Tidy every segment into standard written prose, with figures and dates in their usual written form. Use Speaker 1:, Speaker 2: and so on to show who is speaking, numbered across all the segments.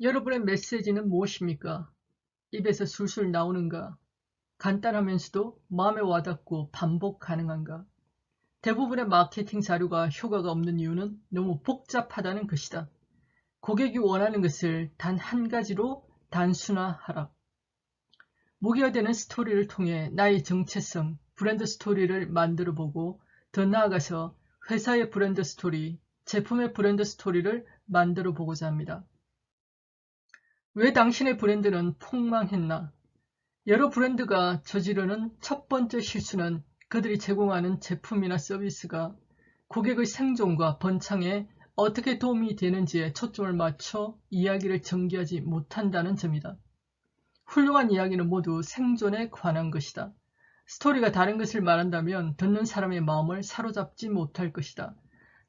Speaker 1: 여러분의 메시지는 무엇입니까? 입에서 술술 나오는가? 간단하면서도 마음에 와닿고 반복 가능한가? 대부분의 마케팅 자료가 효과가 없는 이유는 너무 복잡하다는 것이다. 고객이 원하는 것을 단 한 가지로 단순화하라. 무기화되는 스토리를 통해 나의 정체성, 브랜드 스토리를 만들어보고 더 나아가서 회사의 브랜드 스토리, 제품의 브랜드 스토리를 만들어보고자 합니다. 왜 당신의 브랜드는 폭망했나? 여러 브랜드가 저지르는 첫 번째 실수는 그들이 제공하는 제품이나 서비스가 고객의 생존과 번창에 어떻게 도움이 되는지에 초점을 맞춰 이야기를 전개하지 못한다는 점이다. 훌륭한 이야기는 모두 생존에 관한 것이다. 스토리가 다른 것을 말한다면 듣는 사람의 마음을 사로잡지 못할 것이다.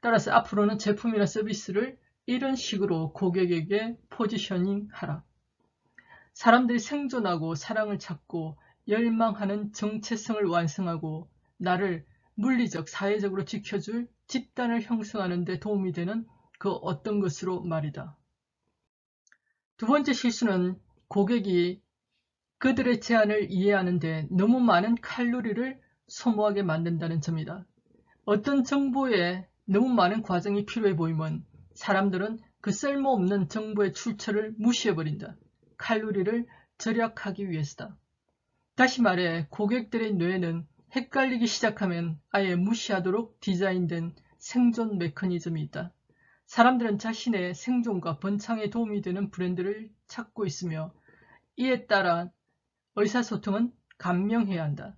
Speaker 1: 따라서 앞으로는 제품이나 서비스를 이런 식으로 고객에게 포지셔닝하라. 사람들이 생존하고 사랑을 찾고 열망하는 정체성을 완성하고 나를 물리적, 사회적으로 지켜줄 집단을 형성하는 데 도움이 되는 그 어떤 것으로 말이다. 두 번째 실수는 고객이 그들의 제안을 이해하는데 너무 많은 칼로리를 소모하게 만든다는 점이다. 어떤 정보에 너무 많은 과정이 필요해 보이면 사람들은 그 쓸모없는 정보의 출처를 무시해버린다. 칼로리를 절약하기 위해서다. 다시 말해 고객들의 뇌는 헷갈리기 시작하면 아예 무시하도록 디자인된 생존 메커니즘이 있다. 사람들은 자신의 생존과 번창에 도움이 되는 브랜드를 찾고 있으며 이에 따라 의사소통은 간명해야 한다.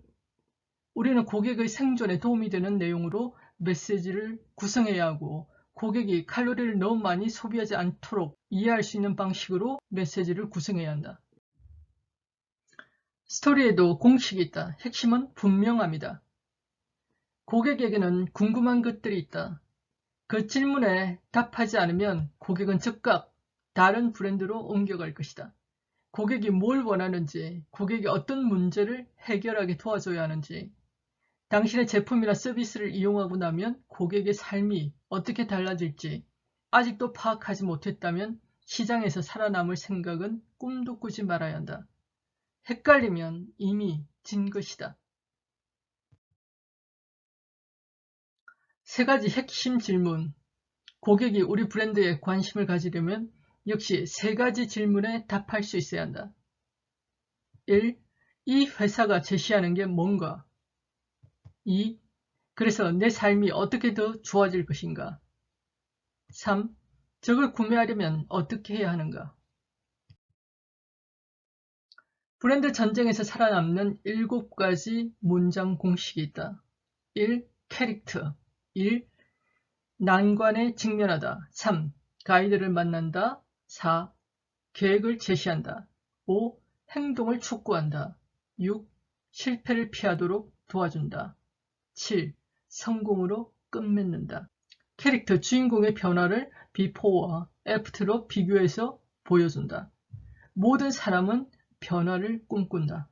Speaker 1: 우리는 고객의 생존에 도움이 되는 내용으로 메시지를 구성해야 하고 고객이 칼로리를 너무 많이 소비하지 않도록 이해할 수 있는 방식으로 메시지를 구성해야 한다. 스토리에도 공식이 있다. 핵심은 분명합니다. 고객에게는 궁금한 것들이 있다. 그 질문에 답하지 않으면 고객은 즉각 다른 브랜드로 옮겨갈 것이다. 고객이 뭘 원하는지, 고객이 어떤 문제를 해결하게 도와줘야 하는지, 당신의 제품이나 서비스를 이용하고 나면 고객의 삶이 어떻게 달라질지 아직도 파악하지 못했다면 시장에서 살아남을 생각은 꿈도 꾸지 말아야 한다. 헷갈리면 이미 진 것이다. 세 가지 핵심 질문. 고객이 우리 브랜드에 관심을 가지려면 역시 세 가지 질문에 답할 수 있어야 한다. 1. 이 회사가 제시하는 게 뭔가? 2. 그래서 내 삶이 어떻게 더 좋아질 것인가? 3. 저걸 구매하려면 어떻게 해야 하는가? 브랜드 전쟁에서 살아남는 7가지 문장 공식이 있다. 1. 캐릭터 2. 난관에 직면하다. 3. 가이드를 만난다. 4. 계획을 제시한다. 5. 행동을 촉구한다. 6. 실패를 피하도록 도와준다. 7. 성공으로 끝맺는다. 캐릭터 주인공의 변화를 비포와 애프터로 비교해서 보여준다. 모든 사람은 변화를 꿈꾼다.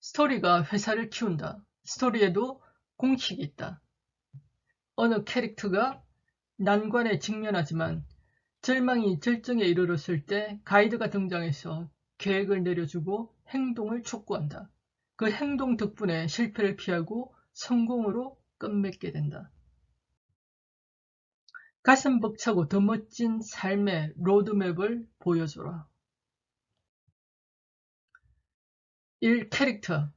Speaker 1: 스토리가 회사를 키운다. 스토리에도 공식이 있다. 어느 캐릭터가 난관에 직면하지만 절망이 절정에 이르렀을 때 가이드가 등장해서 계획을 내려주고 행동을 촉구한다. 그 행동 덕분에 실패를 피하고 성공으로 끝맺게 된다. 가슴 벅차고 더 멋진 삶의 로드맵을 보여줘라. 1. 캐릭터.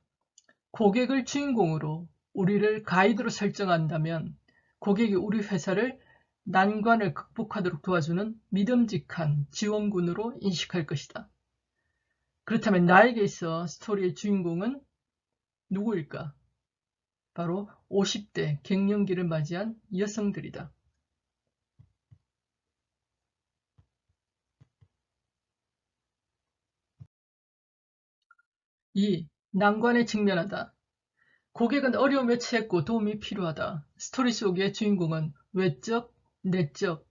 Speaker 1: 고객을 주인공으로 우리를 가이드로 설정한다면 고객이 우리 회사를 난관을 극복하도록 도와주는 믿음직한 지원군으로 인식할 것이다. 그렇다면 나에게 있어 스토리의 주인공은 누구일까? 바로 50대 갱년기를 맞이한 여성들이다. 2. 난관에 직면하다. 고객은 어려움에 처했고 도움이 필요하다. 스토리 속의 주인공은 외적, 내적,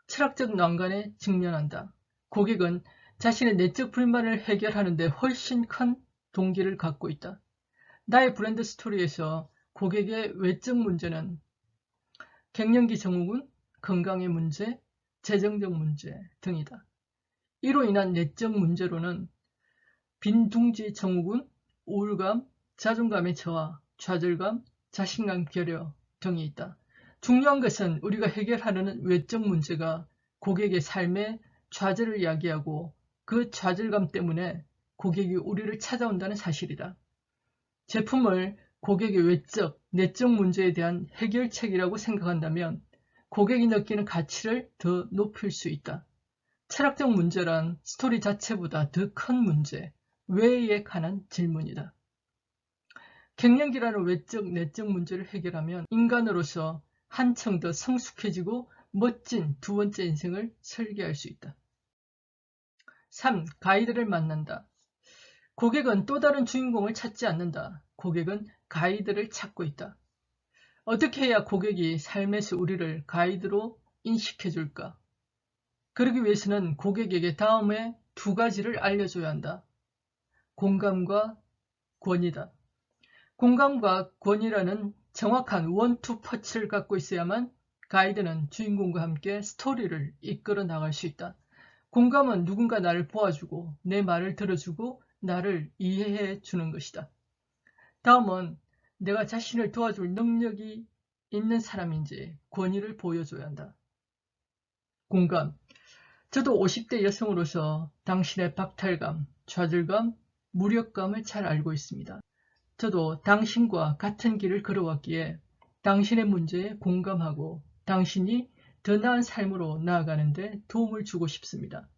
Speaker 1: 철학적 난관에 직면한다. 고객은 자신의 내적 불만을 해결하는 데 훨씬 큰 동기를 갖고 있다. 나의 브랜드 스토리에서 고객의 외적 문제는 갱년기 증후군, 건강의 문제, 재정적 문제 등이다. 이로 인한 내적 문제로는 빈둥지 증후군, 우울감, 자존감의 저하, 좌절감, 자신감 결여 등이 있다. 중요한 것은 우리가 해결하려는 외적 문제가 고객의 삶의 좌절을 야기하고 그 좌절감 때문에 고객이 우리를 찾아온다는 사실이다. 제품을 고객의 외적, 내적 문제에 대한 해결책이라고 생각한다면 고객이 느끼는 가치를 더 높일 수 있다. 철학적 문제란 스토리 자체보다 더 큰 문제, 왜에 관한 질문이다. 갱년기라는 외적, 내적 문제를 해결하면 인간으로서 한층 더 성숙해지고 멋진 두 번째 인생을 설계할 수 있다. 3. 가이드를 만난다. 고객은 또 다른 주인공을 찾지 않는다. 고객은 가이드를 찾고 있다. 어떻게 해야 고객이 삶에서 우리를 가이드로 인식해줄까? 그러기 위해서는 고객에게 다음에 두 가지를 알려줘야 한다. 공감과 권위다. 공감과 권위라는 정확한 원투 퍼치를 갖고 있어야만 가이드는 주인공과 함께 스토리를 이끌어 나갈 수 있다. 공감은 누군가 나를 보아주고 내 말을 들어주고 나를 이해해 주는 것이다. 다음은 내가 자신을 도와줄 능력이 있는 사람인지 권위를 보여줘야 한다. 공감. 저도 50대 여성으로서 당신의 박탈감, 좌절감, 무력감을 잘 알고 있습니다. 저도 당신과 같은 길을 걸어왔기에 당신의 문제에 공감하고 당신이 더 나은 삶으로 나아가는데 도움을 주고 싶습니다.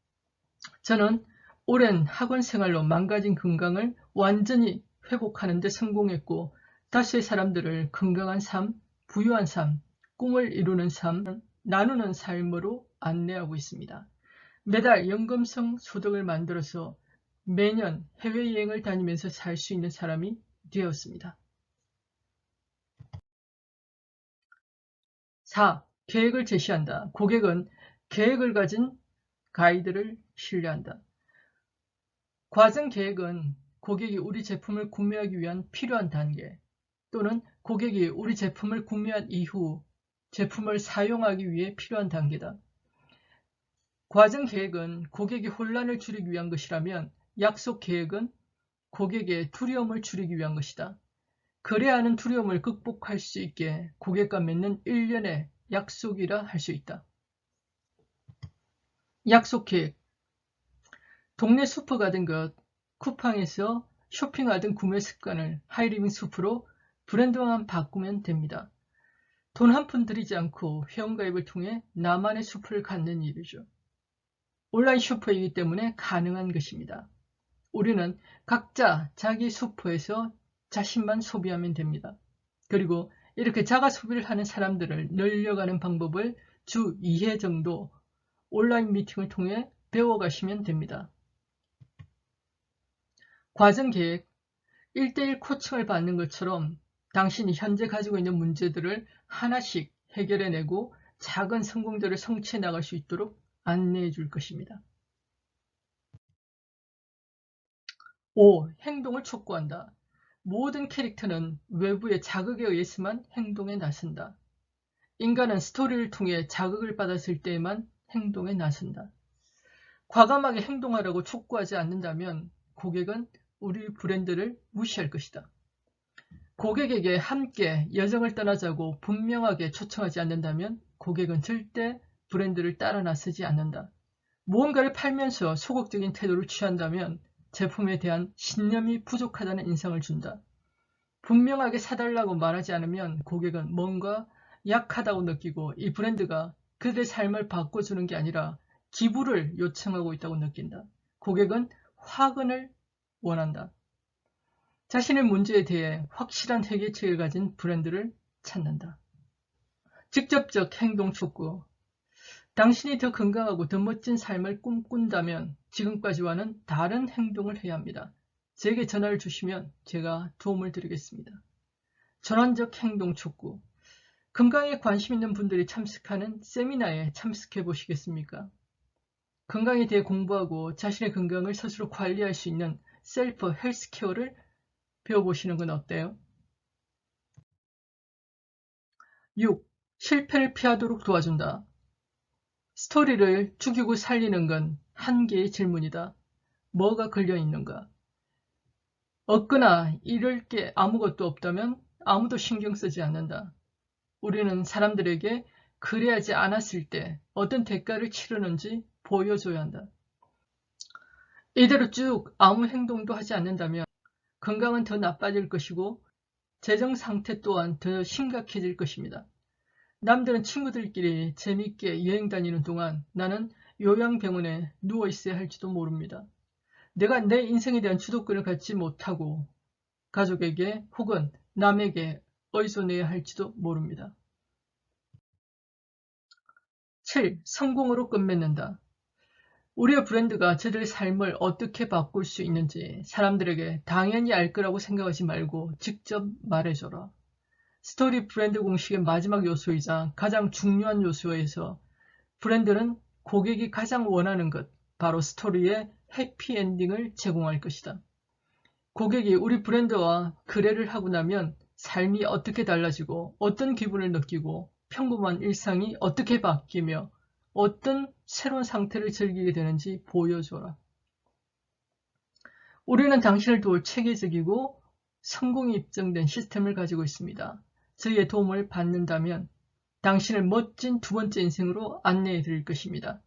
Speaker 1: 저는 오랜 학원 생활로 망가진 건강을 완전히 회복하는 데 성공했고 다수의 사람들을 건강한 삶, 부유한 삶, 꿈을 이루는 삶, 나누는 삶으로 안내하고 있습니다. 매달 연금성 소득을 만들어서 매년 해외여행을 다니면서 살 수 있는 사람이 되었습니다. 4. 계획을 제시한다. 고객은 계획을 가진 가이드를 신뢰한다. 과정 계획은 고객이 우리 제품을 구매하기 위한 필요한 단계 또는 고객이 우리 제품을 구매한 이후 제품을 사용하기 위해 필요한 단계다. 과정 계획은 고객의 혼란을 줄이기 위한 것이라면 약속 계획은 고객의 두려움을 줄이기 위한 것이다. 거래하는 두려움을 극복할 수 있게 고객과 맺는 일련의 약속이라 할 수 있다. 약속 계획. 동네 슈퍼 가든 것, 쿠팡에서 쇼핑하든 구매 습관을 하이리빙 슈퍼로 브랜드만 바꾸면 됩니다. 돈 한 푼 들이지 않고 회원가입을 통해 나만의 슈퍼를 갖는 일이죠. 온라인 슈퍼이기 때문에 가능한 것입니다. 우리는 각자 자기 슈퍼에서 자신만 소비하면 됩니다. 그리고 이렇게 자가 소비를 하는 사람들을 늘려가는 방법을 주 2회 정도 온라인 미팅을 통해 배워가시면 됩니다. 과정 계획, 1대1 코칭을 받는 것처럼 당신이 현재 가지고 있는 문제들을 하나씩 해결해내고 작은 성공들을 성취해 나갈 수 있도록 안내해 줄 것입니다. 5. 행동을 촉구한다. 모든 캐릭터는 외부의 자극에 의해서만 행동에 나선다. 인간은 스토리를 통해 자극을 받았을 때에만 행동에 나선다. 과감하게 행동하라고 촉구하지 않는다면 고객은 우리 브랜드를 무시할 것이다. 고객에게 함께 여정을 떠나자고 분명하게 초청하지 않는다면 고객은 절대 브랜드를 따라 나서지 않는다. 무언가를 팔면서 소극적인 태도를 취한다면 제품에 대한 신념이 부족하다는 인상을 준다. 분명하게 사달라고 말하지 않으면 고객은 뭔가 약하다고 느끼고 이 브랜드가 그들의 삶을 바꿔주는 게 아니라 기부를 요청하고 있다고 느낀다. 고객은 화근을 원한다. 자신의 문제에 대해 확실한 해결책을 가진 브랜드를 찾는다. 직접적 행동 촉구. 당신이 더 건강하고 더 멋진 삶을 꿈꾼다면 지금까지와는 다른 행동을 해야 합니다. 제게 전화를 주시면 제가 도움을 드리겠습니다. 전환적 행동 촉구. 건강에 관심 있는 분들이 참석하는 세미나에 참석해 보시겠습니까? 건강에 대해 공부하고 자신의 건강을 스스로 관리할 수 있는 셀프 헬스케어를 배워보시는 건 어때요? 6. 실패를 피하도록 도와준다. 스토리를 죽이고 살리는 건 한 개의 질문이다. 뭐가 걸려 있는가? 없거나 잃을 게 아무것도 없다면 아무도 신경 쓰지 않는다. 우리는 사람들에게 그래야지 않았을 때 어떤 대가를 치르는지 보여줘야 한다. 이대로 쭉 아무 행동도 하지 않는다면 건강은 더 나빠질 것이고 재정 상태 또한 더 심각해질 것입니다. 남들은 친구들끼리 재밌게 여행 다니는 동안 나는 요양병원에 누워 있어야 할지도 모릅니다. 내가 내 인생에 대한 주도권을 갖지 못하고 가족에게 혹은 남에게 의존해야 할지도 모릅니다. 7. 성공으로 끝맺는다. 우리의 브랜드가 저들의 삶을 어떻게 바꿀 수 있는지 사람들에게 당연히 알 거라고 생각하지 말고 직접 말해줘라. 스토리 브랜드 공식의 마지막 요소이자 가장 중요한 요소에서 브랜드는 고객이 가장 원하는 것, 바로 스토리의 해피엔딩을 제공할 것이다. 고객이 우리 브랜드와 거래를 하고 나면 삶이 어떻게 달라지고 어떤 기분을 느끼고 평범한 일상이 어떻게 바뀌며 어떤 새로운 상태를 즐기게 되는지 보여줘라. 우리는 당신을 도울 체계적이고 성공이 입증된 시스템을 가지고 있습니다. 저희의 도움을 받는다면 당신을 멋진 두 번째 인생으로 안내해 드릴 것입니다.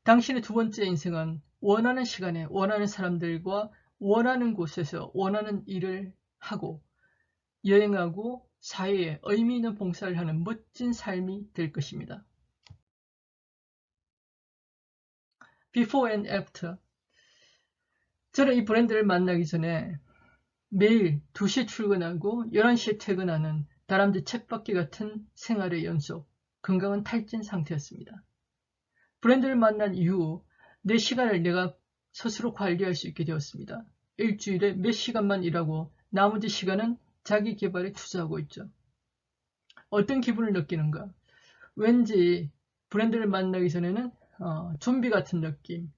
Speaker 1: 당신의 두 번째 인생은 원하는 시간에 원하는 사람들과 원하는 곳에서 원하는 일을 하고 여행하고 사회에 의미 있는 봉사를 하는 멋진 삶이 될 것입니다. Before and After. 저는 이 브랜드를 만나기 전에 매일 2시에 출근하고 11시에 퇴근하는 다람쥐 쳇바퀴 같은 생활의 연속, 건강한 탈진 상태였습니다. 브랜드를 만난 이후 내 시간을 내가 스스로 관리할 수 있게 되었습니다. 일주일에 몇 시간만 일하고 나머지 시간은 자기 개발에 투자하고 있죠. 어떤 기분을 느끼는가? 왠지 브랜드를 만나기 전에는 좀비 같은 느낌,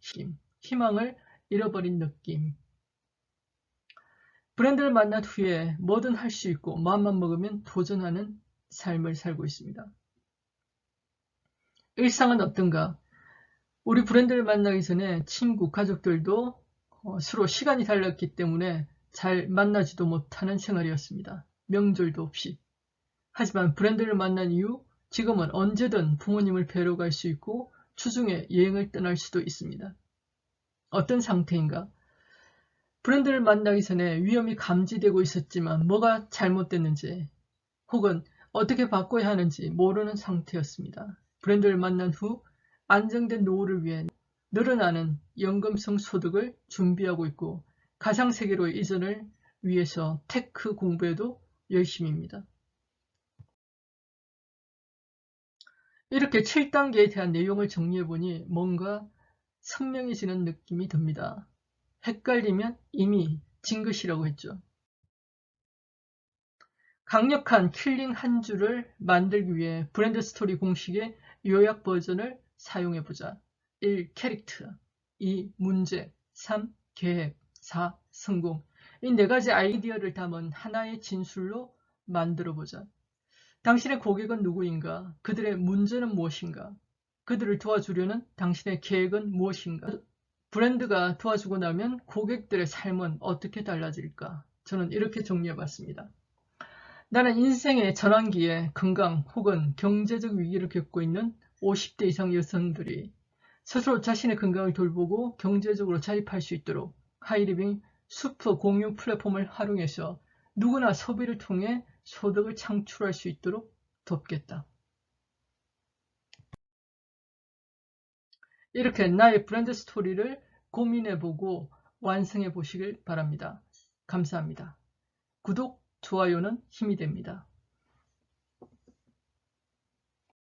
Speaker 1: 희망을 잃어버린 느낌. 브랜드를 만난 후에 뭐든 할 수 있고 마음만 먹으면 도전하는 삶을 살고 있습니다. 일상은 어떤가? 우리 브랜드를 만나기 전에 친구, 가족들도 서로 시간이 달랐기 때문에 잘 만나지도 못하는 생활이었습니다. 명절도 없이. 하지만 브랜드를 만난 이후 지금은 언제든 부모님을 뵈러 갈 수 있고 주중에 여행을 떠날 수도 있습니다. 어떤 상태인가? 브랜드를 만나기 전에 위험이 감지되고 있었지만 뭐가 잘못됐는지 혹은 어떻게 바꿔야 하는지 모르는 상태였습니다. 브랜드를 만난 후 안정된 노후를 위해 늘어나는 연금성 소득을 준비하고 있고 가상세계로의 이전을 위해서 테크 공부에도 열심입니다. 이렇게 7단계에 대한 내용을 정리해보니 뭔가 선명해지는 느낌이 듭니다. 헷갈리면 이미 진 것이라고 했죠. 강력한 킬링 한 줄을 만들기 위해 브랜드 스토리 공식의 요약 버전을 사용해보자. 1. 캐릭터 2. 문제 3. 계획 4. 성공. 이 4가지 아이디어를 담은 하나의 진술로 만들어보자. 당신의 고객은 누구인가? 그들의 문제는 무엇인가? 그들을 도와주려는 당신의 계획은 무엇인가? 브랜드가 도와주고 나면 고객들의 삶은 어떻게 달라질까? 저는 이렇게 정리해봤습니다. 나는 인생의 전환기에 건강 혹은 경제적 위기를 겪고 있는 50대 이상 여성들이 스스로 자신의 건강을 돌보고 경제적으로 자립할 수 있도록 하이리빙 슈퍼 공유 플랫폼을 활용해서 누구나 소비를 통해 소득을 창출할 수 있도록 돕겠다. 이렇게 나의 브랜드 스토리를 고민해보고 완성해 보시길 바랍니다. 감사합니다. 구독, 좋아요는 힘이 됩니다.